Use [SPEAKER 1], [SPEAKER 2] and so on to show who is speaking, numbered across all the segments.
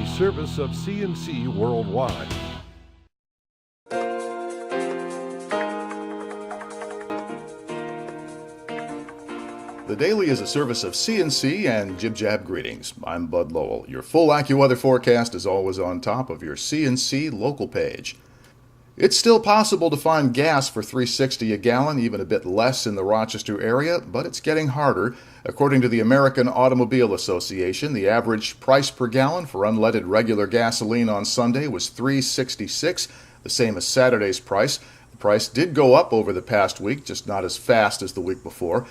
[SPEAKER 1] a service of CNC Worldwide.
[SPEAKER 2] The Daily is a service of CNC and Jib Jab greetings. I'm Bud Lowell. Your full AccuWeather forecast is always on top of your CNC local page. It's still possible to find gas for $3.60 a gallon, even a bit less in the Rochester area, but it's getting harder. According to the American Automobile Association, the average price per gallon for unleaded regular gasoline on Sunday was $3.66, the same as Saturday's price. The price did go up over the past week, just not as fast as the week before.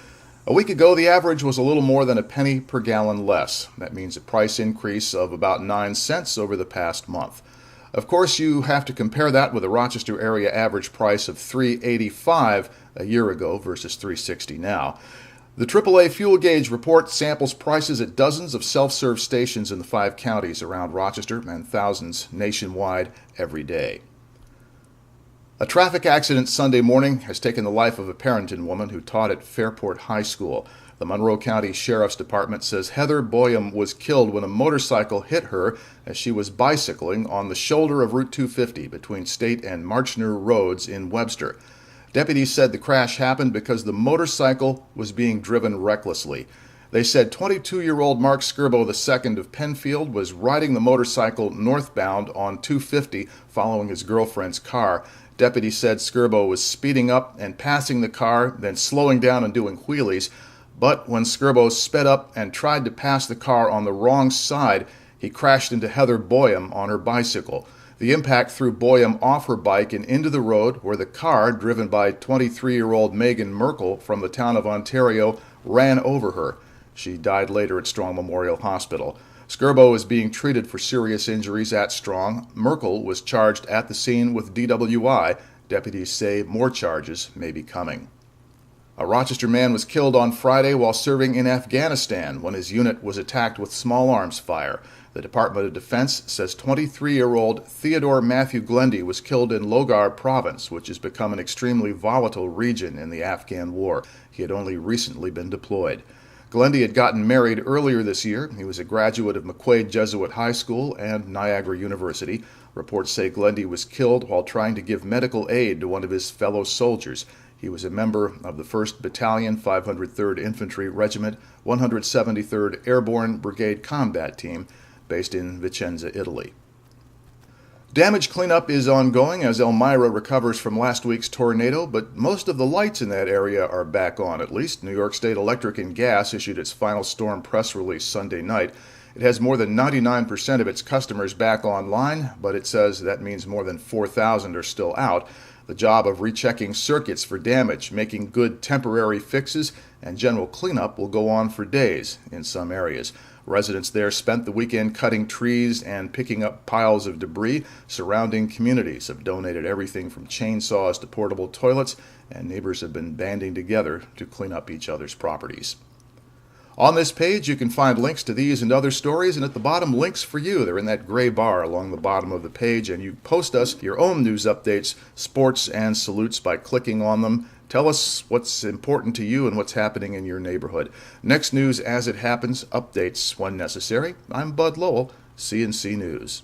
[SPEAKER 2] A week ago, the average was a little more than a penny per gallon less. That means a price increase of about 9 cents over the past month. Of course, you have to compare that with a Rochester area average price of $3.85 a year ago versus $3.60 now. The AAA fuel gauge report samples prices at dozens of self-serve stations in the 5 counties around Rochester and thousands nationwide every day. A traffic accident Sunday morning has taken the life of a Parenton woman who taught at Fairport High School. The Monroe County Sheriff's Department says Heather Boyum was killed when a motorcycle hit her as she was bicycling on the shoulder of Route 250 between State and Marchner Roads in Webster. Deputies said the crash happened because the motorcycle was being driven recklessly. They said 22-year-old Mark Skirbo II of Penfield was riding the motorcycle northbound on 250 following his girlfriend's car. Deputies said Skirbo was speeding up and passing the car, then slowing down and doing wheelies. But when Skirbo sped up and tried to pass the car on the wrong side, he crashed into Heather Boyum on her bicycle. The impact threw Boyum off her bike and into the road where the car, driven by 23-year-old Megan Merkel from the town of Ontario, ran over her. She died later at Strong Memorial Hospital. Skirbo is being treated for serious injuries at Strong. Merkel was charged at the scene with DWI. Deputies say more charges may be coming. A Rochester man was killed on Friday while serving in Afghanistan when his unit was attacked with small arms fire. The Department of Defense says 23-year-old Theodore Matthew Glendy was killed in Logar Province, which has become an extremely volatile region in the Afghan war. He had only recently been deployed. Glendy had gotten married earlier this year. He was a graduate of McQuaid Jesuit High School and Niagara University. Reports say Glendy was killed while trying to give medical aid to one of his fellow soldiers. He was a member of the 1st Battalion, 503rd Infantry Regiment, 173rd Airborne Brigade Combat Team, based in Vicenza, Italy. Damage cleanup is ongoing as Elmira recovers from last week's tornado, but most of the lights in that area are back on, at least. New York State Electric and Gas issued its final storm press release Sunday night. It has more than 99% of its customers back online, but it says that means more than 4,000 are still out. The job of rechecking circuits for damage, making good temporary fixes, and general cleanup will go on for days in some areas. Residents there spent the weekend cutting trees and picking up piles of debris. Surrounding communities have donated everything from chainsaws to portable toilets, and neighbors have been banding together to clean up each other's properties. On this page, you can find links to these and other stories, and at the bottom, links for you. They're in that gray bar along the bottom of the page, and you post us your own news updates, sports, and salutes by clicking on them. Tell us what's important to you and what's happening in your neighborhood. Next news as it happens, updates when necessary. I'm Bud Lowell, CNC News.